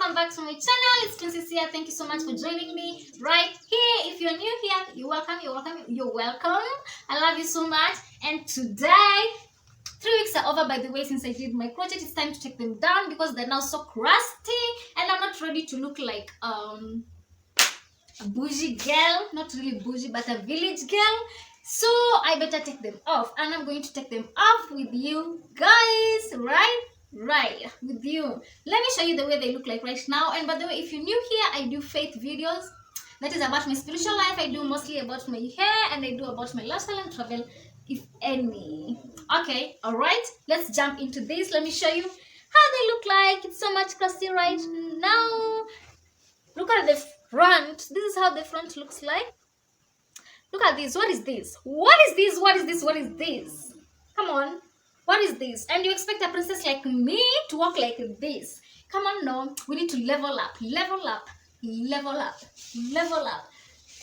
welcome back to my channel. It's Princess here. Thank you so much for joining me right here. If you're new here, you're welcome. I love you so much. And today, 3 weeks are over, by the way, since I did my crochet. It's time to take them down because they're now so crusty and I'm not ready to look like a bougie girl. Not really bougie, but a village girl. So I better take them off, and I'm going to take them off with you guys, right with you. Let me show you the way they look like right now. And by the way, if you're new here, I do faith videos. That is about my spiritual life. I do mostly about my hair, and I do about my lifestyle and travel, if any. Okay, all right, let's jump into this. Let me show you how they look like. It's so much crusty right now. Look at the front. This is how the front looks like. Look at this. What is this? What is this? What is this? What is this? Come on. What is this? And you expect a princess like me to walk like this? Come on, no. We need to level up, level up, level up, level up.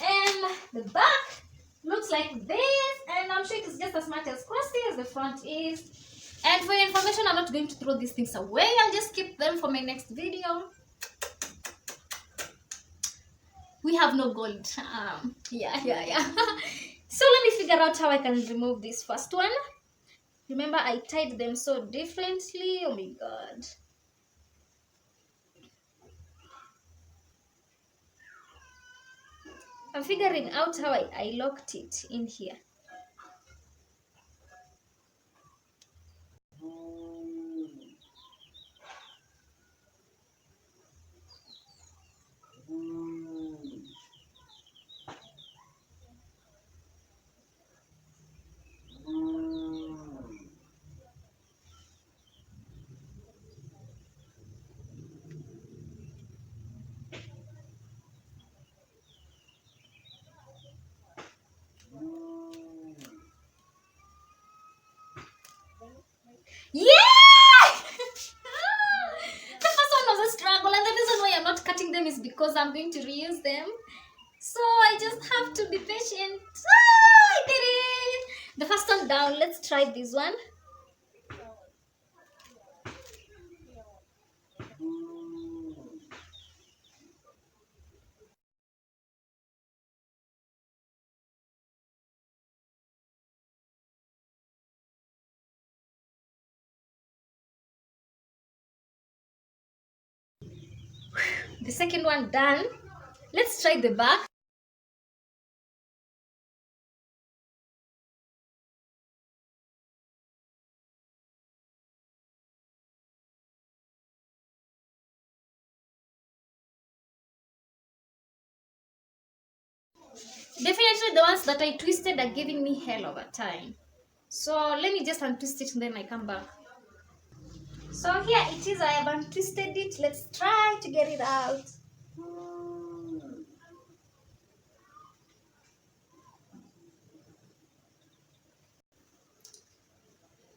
And the back looks like this. And I'm sure it is just as much as crusty as the front is. And for your information, I'm not going to throw these things away. I'll just keep them for my next video. We have no gold. Yeah. So let me figure out how I can remove this first one. Remember, I tied them so differently. Oh my god. I'm figuring out how I locked it in here. Yeah! The first one was a struggle, and the reason why I'm not cutting them is because I'm going to reuse them. So I just have to be patient. I did it! The first one down. Let's try this one. The second one done. Let's try the back. Definitely the ones that I twisted are giving me hell of a time. So let me just untwist it and then I come back. So here it is. I have untwisted it. Let's try to get it out.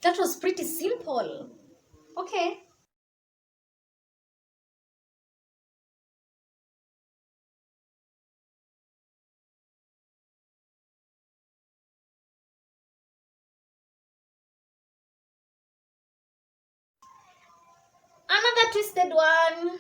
That was pretty simple. Okay. Another twisted one.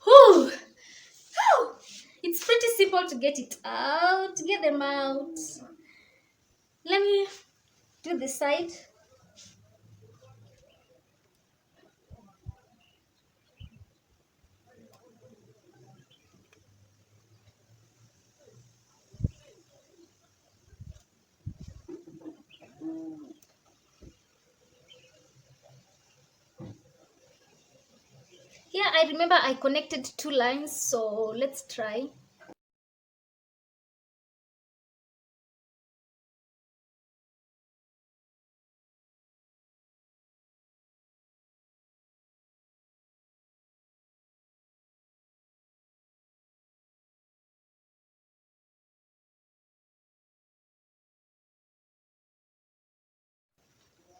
Whew. It's pretty simple to get it out, to get them out. Let me do this side. Here I remember I connected 2 lines, so let's try.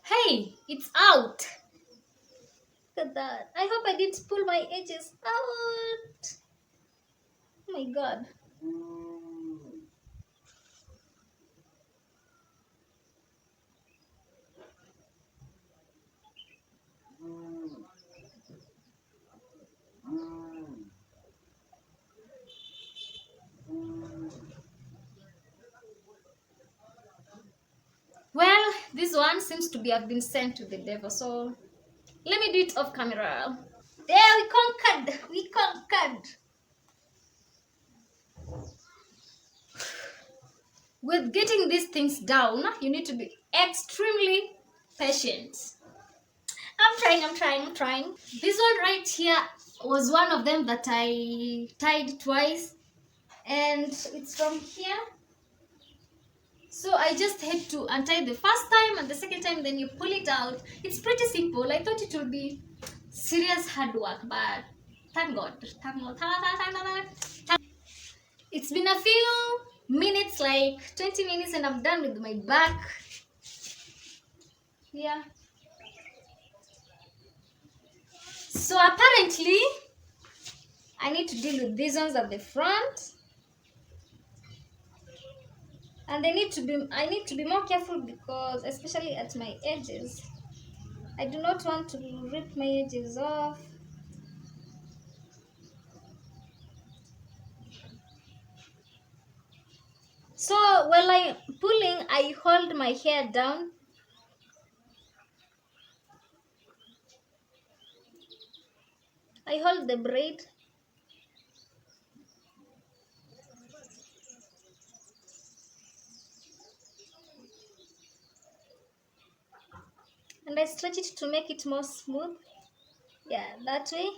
Hey, it's out. Look at that. I hope I didn't pull my edges out. Oh my god. Well, this one seems to have been sent to the devil, so let me do it off camera. There, we conquered. We conquered. With getting these things down, you need to be extremely patient. I'm trying. This one right here was one of them that I tied twice, and it's from here. So I just had to untie the first time and the second time, then you pull it out. It's pretty simple. I thought it would be serious hard work, but thank God. Thank God. It's been a few minutes, like 20 minutes, and I'm done with my back. Yeah. So apparently, I need to deal with these ones at the front. And I need to be more careful because, especially at my edges, I do not want to rip my edges off. So while I'm pulling, I hold my hair down. I hold the braid. And I stretch it to make it more smooth. Yeah, that way.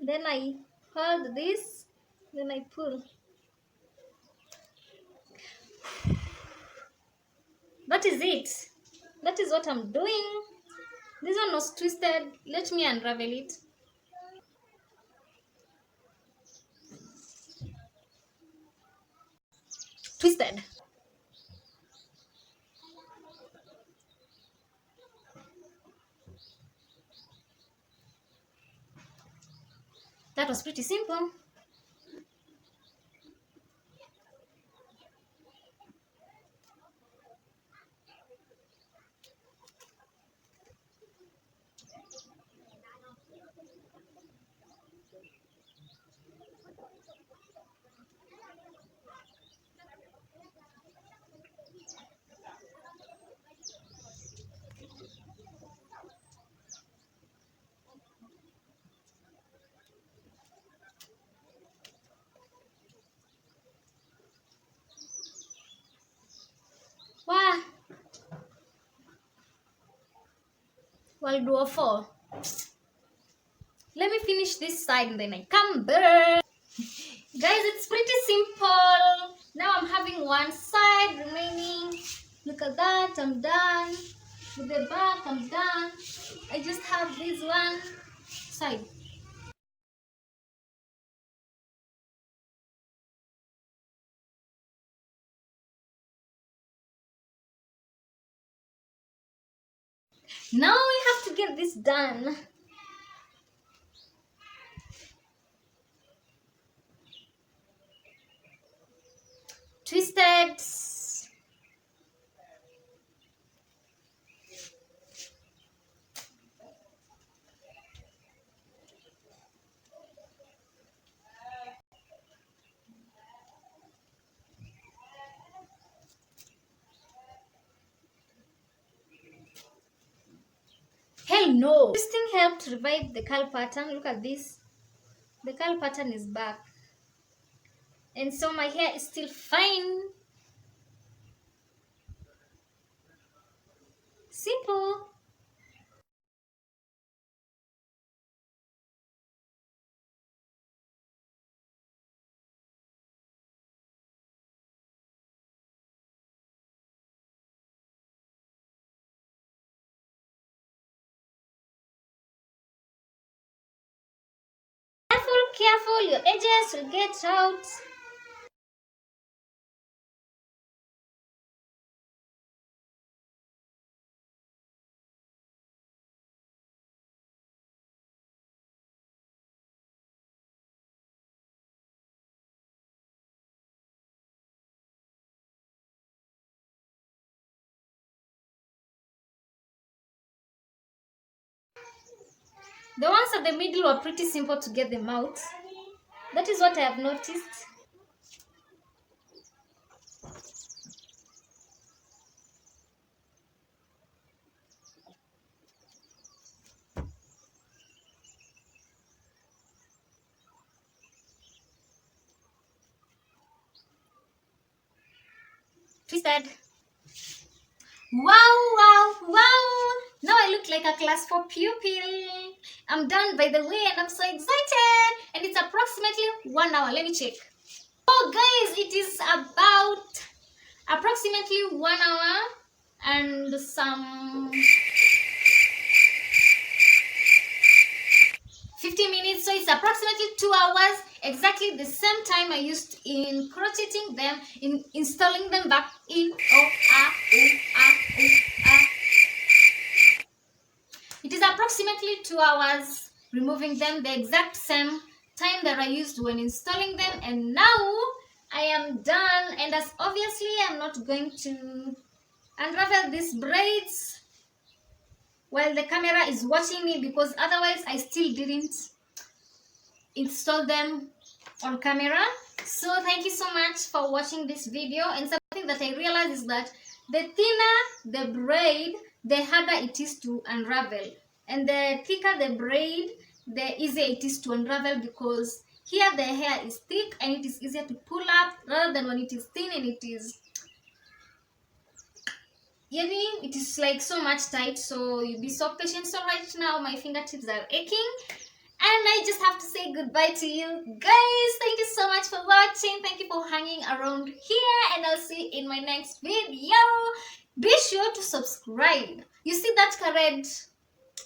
Then I hold this. Then I pull. That is it. That is what I'm doing. This one was twisted. Let me unravel it. Twisted. That was pretty simple. Wow. Well, do a 4. Let me finish this side and then I come back. Guys, it's pretty simple. Now I'm having one side remaining. Look at that, I'm done. With the back, I'm done. I just have this one side. Now we have to get this done. Twisted. Hell no. This thing helped revive the curl pattern. Look at this. The curl pattern is back. And so my hair is still fine. Simple. Careful, your edges will get out. The ones at the middle were pretty simple to get them out. That is what I have noticed. Twisted. Wow, wow, wow. Now I look like a class 4 pupil. I'm done, by the way, and I'm so excited. And it's approximately 1 hour. Let me check. Oh, guys, it is about approximately 1 hour and some 50 minutes. So it's approximately 2 hours, exactly the same time I used in crocheting them, in installing them back in. It is approximately 2 hours removing them, the exact same time that I used when installing them. And now I am done, and as obviously I'm not going to unravel these braids while the camera is watching me, because otherwise I still didn't install them on camera. So thank you so much for watching this video. And something that I realized is that the thinner the braid, the harder it is to unravel, and the thicker the braid, the easier it is to unravel, because here the hair is thick and it is easier to pull up rather than when it is thin and it is like so much tight. So you be so patient. So right now my fingertips are aching, and I just have to say goodbye to you guys. Thank you so much for watching. Thank you for hanging around here, and I'll see you in my next video. Be sure to subscribe. You see that red?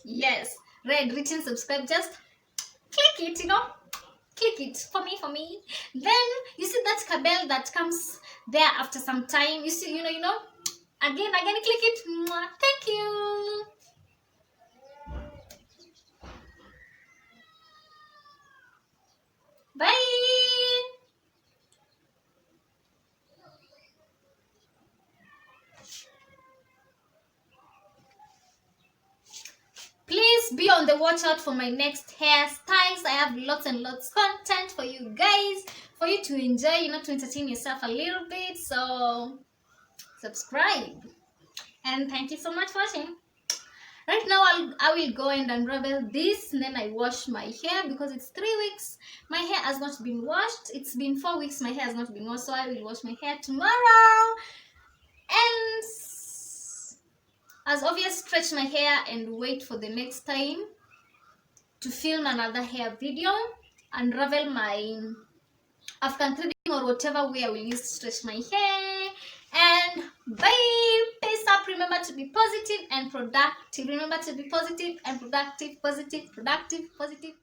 Yes, red written subscribe. Just click it, click it for me. Then you see that bell that comes there after some time. You see, again, click it. Thank you. Bye. Please be on the watch out for my next hairstyles. I have lots and lots of content for you guys, for you to enjoy, to entertain yourself a little bit. So subscribe, and thank you so much for watching. Right now I will go and unravel this, and then I wash my hair, because it's 3 weeks my hair has not been washed. It's been 4 weeks my hair has not been washed, so I will wash my hair tomorrow. And as obvious, stretch my hair and wait for the next time to film another hair video, unravel my after threading or whatever way I will use to stretch my hair. And bye. Peace up. Remember to be positive and productive. Remember to be positive and productive. Positive, productive, positive.